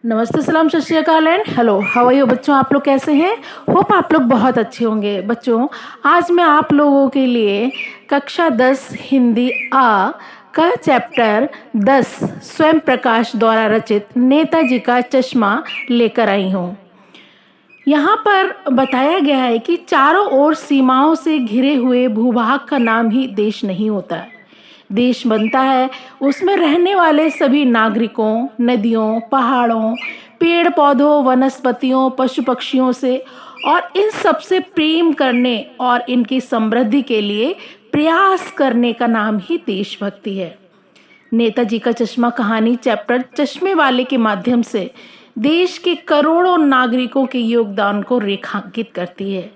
नमस्ते, सलाम, सत श्री अकाल and hello, how are you बच्चों। आप लोग कैसे हैं? होप आप लोग बहुत अच्छे होंगे। बच्चों, आज मैं आप लोगों के लिए कक्षा 10 हिंदी आ का चैप्टर 10 स्वयं प्रकाश द्वारा रचित नेताजी का चश्मा लेकर आई हूँ। यहाँ पर बताया गया है कि चारों ओर सीमाओं से घिरे हुए भूभाग का नाम ही देश नहीं होता है। देश बनता है उसमें रहने वाले सभी नागरिकों, नदियों, पहाड़ों, पेड़ पौधों, वनस्पतियों, पशु पक्षियों से, और इन सब से प्रेम करने और इनकी समृद्धि के लिए प्रयास करने का नाम ही देशभक्ति है। नेताजी का चश्मा कहानी चैप्टर चश्मे वाले के माध्यम से देश के करोड़ों नागरिकों के योगदान को रेखांकित करती है,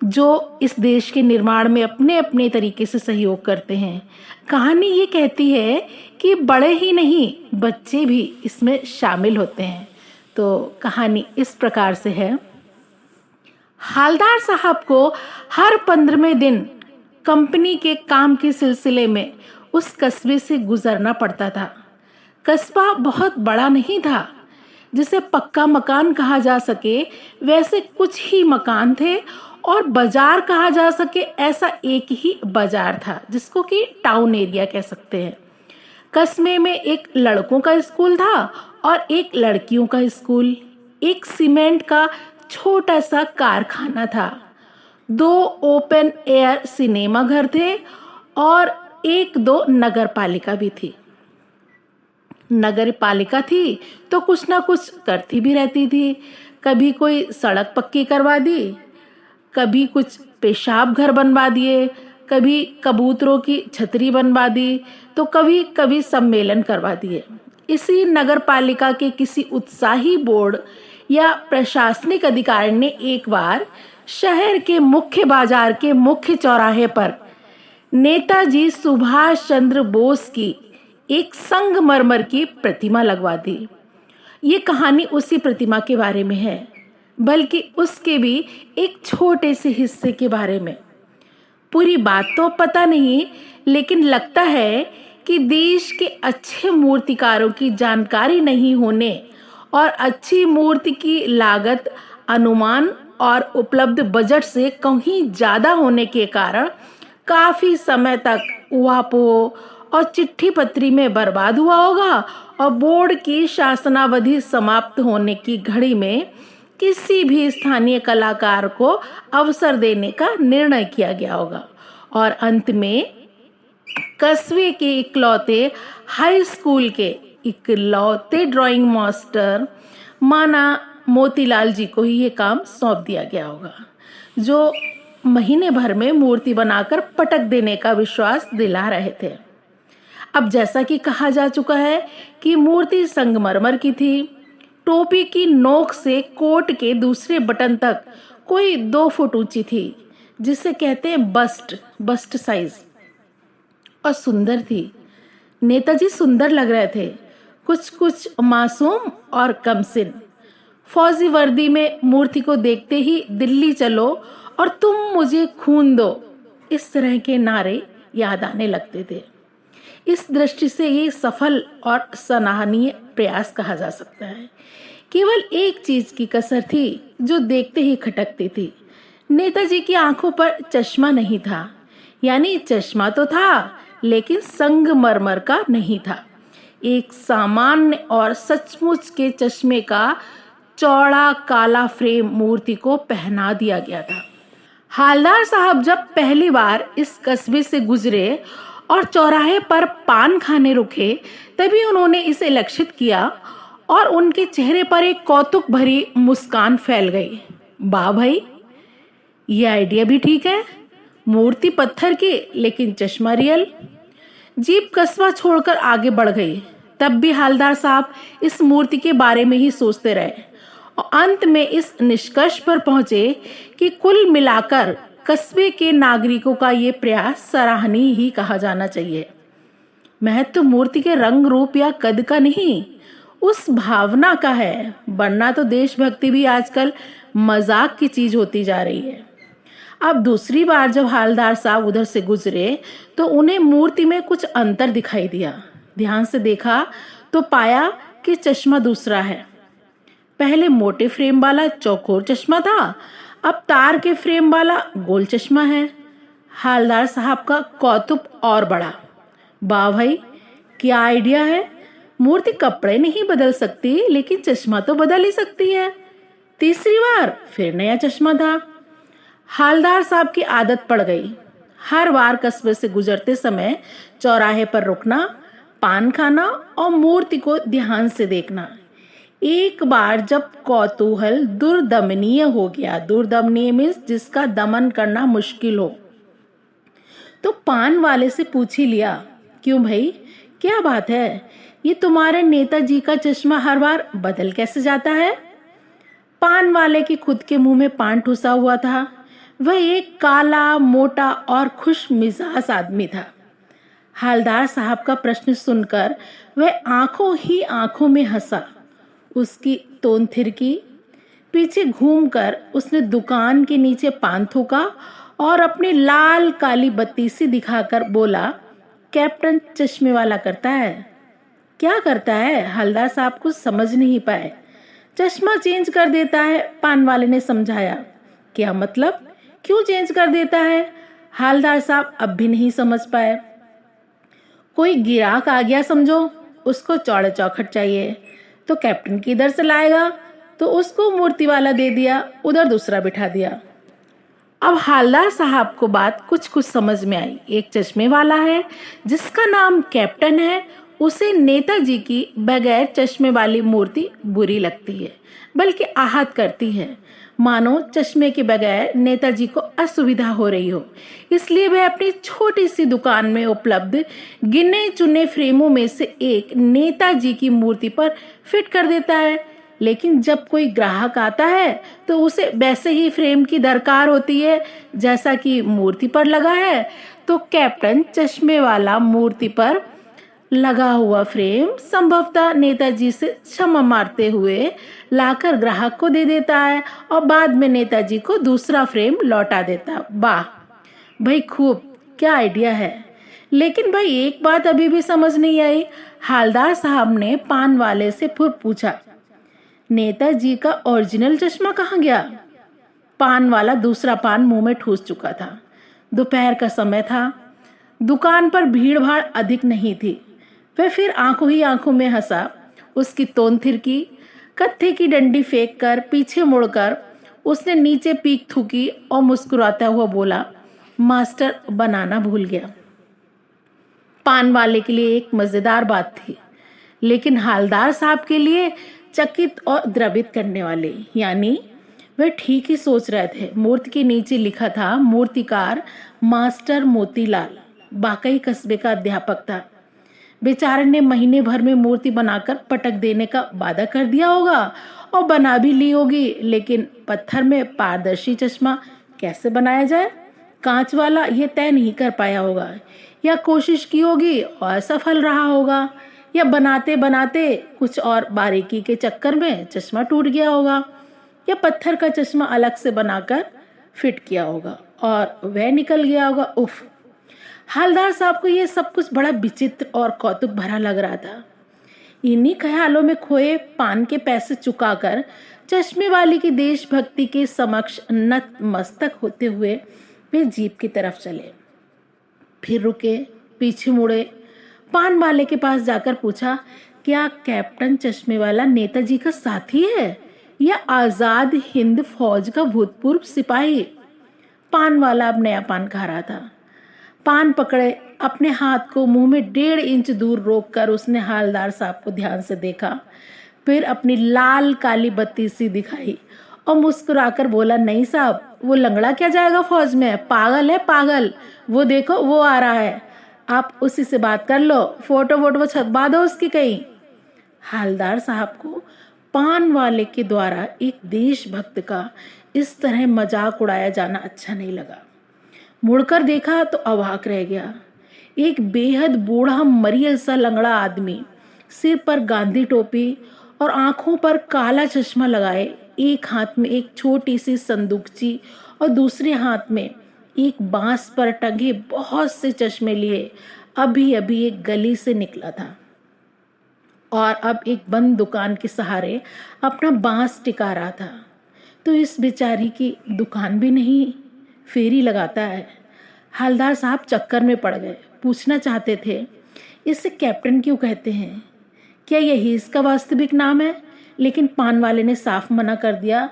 जो इस देश के निर्माण में अपने अपने तरीके से सहयोग करते हैं। कहानी ये कहती है कि बड़े ही नहीं, बच्चे भी इसमें शामिल होते हैं। तो कहानी इस प्रकार से है। हालदार साहब को हर 15वें दिन कंपनी के काम के सिलसिले में उस कस्बे से गुजरना पड़ता था। कस्बा बहुत बड़ा नहीं था, जिसे पक्का मकान कहा जा सके वैसे कुछ ही मकान थे, और बाजार कहा जा सके ऐसा एक ही बाजार था, जिसको कि टाउन एरिया कह सकते हैं। कस्बे में एक लड़कों का स्कूल था और एक लड़कियों का स्कूल। एक सीमेंट का छोटा सा कारखाना था। 2 ओपन एयर सिनेमा घर थे और 1-2 नगर पालिका भी थी। नगर पालिका थी तो कुछ ना कुछ करती भी रहती थी। कभी कोई सड़क पक्की करवा दी, कभी कुछ पेशाब घर बनवा दिए, कभी कबूतरों की छतरी बनवा दी, तो कभी कभी सम्मेलन करवा दिए। इसी नगर पालिका के किसी उत्साही बोर्ड या प्रशासनिक अधिकारी ने एक बार शहर के मुख्य बाजार के मुख्य चौराहे पर नेताजी सुभाष चंद्र बोस की एक संगमरमर की प्रतिमा लगवा दी। ये कहानी उसी प्रतिमा के बारे में है, बल्कि उसके भी एक छोटे से हिस्से के बारे में। पूरी बात तो पता नहीं, लेकिन लगता है कि देश के अच्छे मूर्तिकारों की जानकारी नहीं होने और अच्छी मूर्ति की लागत अनुमान और उपलब्ध बजट से कहीं ज़्यादा होने के कारण काफ़ी समय तक उहापोह और चिट्ठी पत्री में बर्बाद हुआ होगा, और बोर्ड की शासनावधि समाप्त होने की घड़ी में किसी भी स्थानीय कलाकार को अवसर देने का निर्णय किया गया होगा, और अंत में कस्बे के इकलौते हाई स्कूल के इकलौते ड्राइंग मास्टर माना मोतीलाल जी को ही ये काम सौंप दिया गया होगा, जो महीने भर में मूर्ति बनाकर पटक देने का विश्वास दिला रहे थे। अब जैसा कि कहा जा चुका है कि मूर्ति संगमरमर की थी। टोपी की नोक से कोट के दूसरे बटन तक कोई 2 फुट ऊंची थी, जिसे कहते हैं बस्ट साइज, और सुंदर थी। नेताजी सुंदर लग रहे थे, कुछ मासूम और कमसिन। फौजी वर्दी में मूर्ति को देखते ही दिल्ली चलो और तुम मुझे खून दो, इस तरह के नारे याद आने लगते थे। इस दृष्टि से ये सफल और सराहनीय प्रयास कहा जा सकता है। केवल एक चीज की कसर थी जो देखते ही खटकती थी। नेताजी की आंखों पर चश्मा नहीं था, यानी चश्मा तो था लेकिन संगमरमर का नहीं था। एक सामान्य और सचमुच के चश्मे का चौड़ा काला फ्रेम मूर्ति को पहना दिया गया था। हालदार साहब जब पहली बार इस कस्बे से गुजरे और चौराहे पर पान खाने रुके, तभी उन्होंने इसे लक्षित किया और उनके चेहरे पर एक कौतुक भरी मुस्कान फैल गई। वाह भाई, ये आइडिया भी ठीक है। मूर्ति पत्थर की लेकिन चश्मा रियल। जीप कस्बा छोड़कर आगे बढ़ गई। तब भी हालदार साहब इस मूर्ति के बारे में ही सोचते रहे और अंत में इस निष्कर्ष पर पहुंचे कि कुल मिलाकर कस्बे के नागरिकों का ये प्रयास सराहनीय ही कहा जाना चाहिए। महत्व मूर्ति के रंग रूप या कद का नहीं, उस भावना का है, वरना तो देशभक्ति भी आजकल मजाक की चीज होती जा रही है। अब दूसरी बार जब हालदार साहब उधर से गुजरे तो उन्हें मूर्ति में कुछ अंतर दिखाई दिया। ध्यान से देखा तो पाया कि चश्मा दूसरा है। पहले मोटे फ्रेम वाला चौकोर चश्मा था, अब तार के फ्रेम वाला गोल चश्मा है। हालदार साहब का कौतुक और बढ़ा। वाह भाई, क्या आइडिया है। मूर्ति कपड़े नहीं बदल सकती, लेकिन चश्मा तो बदल ही सकती है। तीसरी बार फिर नया चश्मा था। हालदार साहब की आदत पड़ गई, हर बार कस्बे से गुजरते समय चौराहे पर रुकना, पान खाना और मूर्ति को ध्यान से देखना। एक बार जब कौतूहल दुर्दमनीय हो गया, दुर्दमनीय मीन्स जिसका दमन करना मुश्किल हो, तो पान वाले से पूछ ही लिया, क्यों भाई, क्या बात है, ये तुम्हारे नेताजी का चश्मा हर बार बदल कैसे जाता है। पान वाले के खुद के मुंह में पान ठुसा हुआ था। वह एक काला, मोटा और खुश मिजाज आदमी था। हालदार साहब का प्रश्न सुनकर वह आंखों ही आंखों में हंसा। उसकी तोन थिरकी। पीछे घूमकर उसने दुकान के नीचे पान थूका और अपनी लाल काली बत्ती सी दिखाकर बोला, कैप्टन चश्मे वाला करता है। क्या करता है? हालदार साहब कुछ समझ नहीं पाए। चश्मा चेंज कर देता है, पान वाले ने समझाया। क्या मतलब? क्यों चेंज कर देता है? हालदार साहब अब भी नहीं समझ पाए। कोई गिराक आ गया समझो, उसको चौड़े चौखट चाहिए, तो कैप्टन किधर से लाएगा, तो उसको मूर्ति वाला दे दिया, उधर दूसरा बिठा दिया। अब हालदार साहब को बात कुछ कुछ समझ में आई। एक चश्मे वाला है जिसका नाम कैप्टन है, उसे नेताजी की बगैर चश्मे वाली मूर्ति बुरी लगती है, बल्कि आहत करती है, मानो चश्मे के बगैर नेताजी को असुविधा हो रही हो। इसलिए वह अपनी छोटी सी दुकान में उपलब्ध गिने चुने फ्रेमों में से एक नेताजी की मूर्ति पर फिट कर देता है। लेकिन जब कोई ग्राहक आता है तो उसे वैसे ही फ्रेम की दरकार होती है जैसा कि मूर्ति पर लगा है, तो कैप्टन चश्मे वाला मूर्ति पर लगा हुआ फ्रेम संभवतः नेताजी से क्षमा मारते हुए लाकर ग्राहक को दे देता है और बाद में नेताजी को दूसरा फ्रेम लौटा देता। वाह भाई, खूब, क्या आइडिया है। लेकिन भाई एक बात अभी भी समझ नहीं आई। हालदार साहब ने पान वाले से फिर पूछा, नेताजी का ओरिजिनल चश्मा कहाँ गया? पान वाला दूसरा पान मुंह में ठूस चुका था। दोपहर का समय था, दुकान पर भीड़ भाड़ अधिक नहीं थी। वह फिर आंखों ही आंखों में हंसा। उसकी तोन थिरकी। कत्थे की डंडी फेंक कर पीछे मुड़कर उसने नीचे पीक थूकी और मुस्कुराता हुआ बोला, मास्टर बनाना भूल गया। पान वाले के लिए एक मजेदार बात थी, लेकिन हालदार साहब के लिए चकित और द्रवित करने वाले। यानी वे ठीक ही सोच रहे थे। मूर्ति के नीचे लिखा था, मूर्तिकार मास्टर मोतीलाल, वाकई कस्बे का अध्यापक था। बेचारे ने महीने भर में मूर्ति बनाकर पटक देने का वादा कर दिया होगा और बना भी ली होगी, लेकिन पत्थर में पारदर्शी चश्मा कैसे बनाया जाए, कांच वाला, ये तय नहीं कर पाया होगा। या कोशिश की होगी और सफल रहा होगा, या बनाते बनाते कुछ और बारीकी के चक्कर में चश्मा टूट गया होगा, या पत्थर का चश्मा अलग से बनाकर फिट किया होगा और वह निकल गया होगा। उफ, हालदार साहब को यह सब कुछ बड़ा विचित्र और कौतुक भरा लग रहा था। इन्हीं ख्यालों में खोए पान के पैसे चुकाकर चश्मे वाली की देशभक्ति के समक्ष नतमस्तक होते हुए वे जीप की तरफ चले। फिर रुके, पीछे मुड़े, पान वाले के पास जाकर पूछा, क्या कैप्टन चश्मे वाला नेताजी का साथी है या आजाद हिंद फौज का भूतपूर्व सिपाही? पान वाला अब नया पान खा रहा था। पान पकड़े अपने हाथ को मुंह में 1.5 इंच दूर रोककर उसने हालदार साहब को ध्यान से देखा, फिर अपनी लाल काली बत्ती सी दिखाई और मुस्कुराकर बोला, नहीं साहब, वो लंगड़ा क्या जाएगा फौज में, पागल है पागल, वो देखो वो आ रहा है, आप उसी से बात कर लो, फोटो वोटो छपवा दो उसकी कहीं। हालदार साहब को पान वाले के द्वारा एक देशभक्त का इस तरह मजाक उड़ाया जाना अच्छा नहीं लगा। मुड़कर देखा तो अवाक रह गया। एक बेहद बूढ़ा मरियल सा लंगड़ा आदमी, सिर पर गांधी टोपी और आंखों पर काला चश्मा लगाए, एक हाथ में एक छोटी सी संदूकची और दूसरे हाथ में एक बांस पर टंगे बहुत से चश्मे लिए अभी अभी एक गली से निकला था और अब एक बंद दुकान के सहारे अपना बांस टिका रहा था। तो इस बेचारी की दुकान भी नहीं, फेरी लगाता है। हवलदार साहब चक्कर में पड़ गए, पूछना चाहते थे इसे कैप्टन क्यों कहते हैं, क्या यही इसका वास्तविक नाम है, लेकिन पान वाले ने साफ मना कर दिया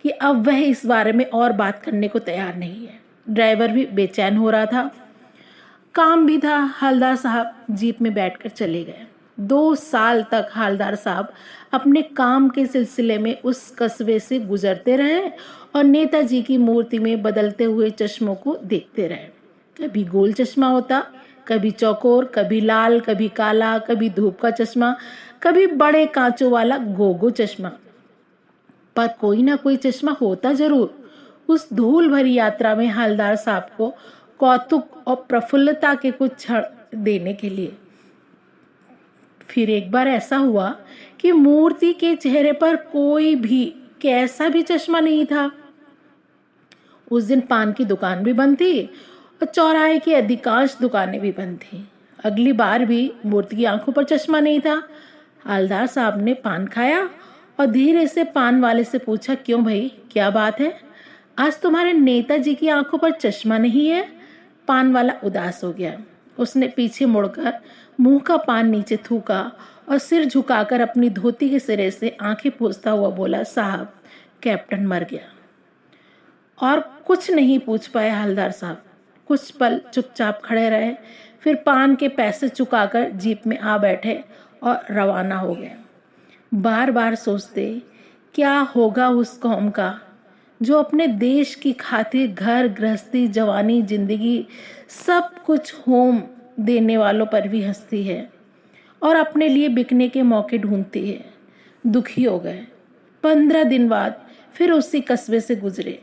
कि अब वह इस बारे में और बात करने को तैयार नहीं है। ड्राइवर भी बेचैन हो रहा था, काम भी था। हवलदार साहब जीप में बैठकर चले गए। 2 साल तक हवलदार साहब अपने काम के सिलसिले में उस कस्बे से गुजरते रहे और नेताजी की मूर्ति में बदलते हुए चश्मों को देखते रहे। कभी गोल चश्मा होता, कभी चौकोर, कभी लाल, कभी काला, कभी धूप का चश्मा, कभी बड़े कांचों वाला गोगो चश्मा, पर कोई ना कोई चश्मा होता जरूर। उस धूल भरी यात्रा में हवलदार साहब को कौतुक और प्रफुल्लता के कुछ क्षण देने के लिए। फिर एक बार ऐसा हुआ कि मूर्ति के चेहरे पर कोई भी कैसा भी चश्मा नहीं था। उस दिन पान की दुकान भी बंद थी और चौराहे की अधिकांश दुकानें भी बंद थी। अगली बार भी मूर्ति की आंखों पर चश्मा नहीं था। हवलदार साहब ने पान खाया और धीरे से पान वाले से पूछा, क्यों भाई, क्या बात है, आज तुम्हारे नेताजी की आंखों पर चश्मा नहीं है? पान वाला उदास हो गया। उसने पीछे मुड़कर मुंह का पान नीचे थूका और सिर झुकाकर अपनी धोती के सिरे से आंखें पोंछता हुआ बोला, साहब, कैप्टन मर गया। और कुछ नहीं पूछ पाए हवलदार साहब। कुछ पल चुपचाप खड़े रहे, फिर पान के पैसे चुकाकर जीप में आ बैठे और रवाना हो गए। बार बार सोचते, क्या होगा उस कौम का जो अपने देश की खातिर घर गृहस्थी, जवानी, जिंदगी सब कुछ होम देने वालों पर भी हंसती है और अपने लिए बिकने के मौके ढूंढती है। दुखी हो गए। 15 दिन बाद फिर उसी कस्बे से गुजरे।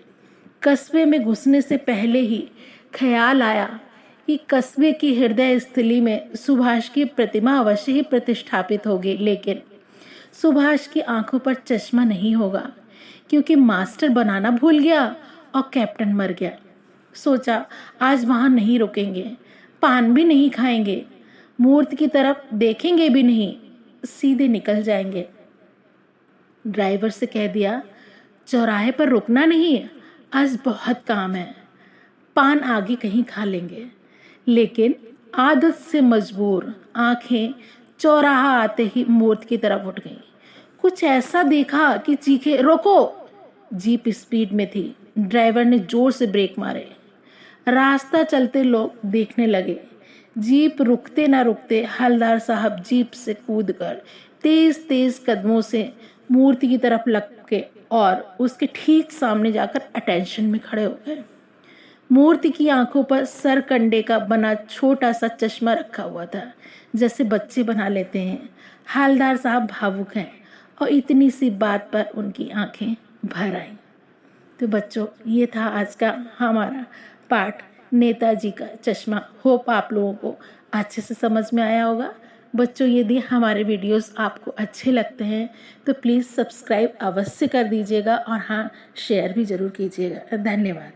कस्बे में घुसने से पहले ही ख्याल आया कि कस्बे की हृदय स्थली में सुभाष की प्रतिमा अवश्य ही प्रतिष्ठापित होगी, लेकिन सुभाष की आंखों पर चश्मा नहीं होगा क्योंकि मास्टर बनाना भूल गया और कैप्टन मर गया। सोचा आज वहां नहीं रुकेंगे, पान भी नहीं खाएंगे, मूर्ति की तरफ देखेंगे भी नहीं, सीधे निकल जाएंगे। ड्राइवर से कह दिया, चौराहे पर रुकना नहीं, आज बहुत काम है, पान आगे कहीं खा लेंगे। लेकिन आदत से मजबूर आंखें चौराहा आते ही मूर्ति की तरफ उठ गईं। कुछ ऐसा देखा कि चीखे, रोको। जीप स्पीड में थी। ड्राइवर ने जोर से ब्रेक मारे। रास्ता चलते लोग देखने लगे। जीप रुकते ना रुकते हवलदार साहब जीप से कूदकर तेज तेज कदमों से मूर्ति की तरफ लपके और उसके ठीक सामने जाकर अटेंशन में खड़े हो गए। मूर्ति की आंखों पर सरकंडे का बना छोटा सा चश्मा रखा हुआ था, जैसे बच्चे बना लेते हैं। हवलदार साहब भावुक हैं और इतनी सी बात पर उनकी आंखें भर आईं। तो बच्चों, ये था आज का हमारा पाठ नेताजी का चश्मा। होप आप लोगों को अच्छे से समझ में आया होगा। बच्चों, यदि हमारे वीडियोस आपको अच्छे लगते हैं तो प्लीज़ सब्सक्राइब अवश्य कर दीजिएगा और हाँ, शेयर भी ज़रूर कीजिएगा। धन्यवाद।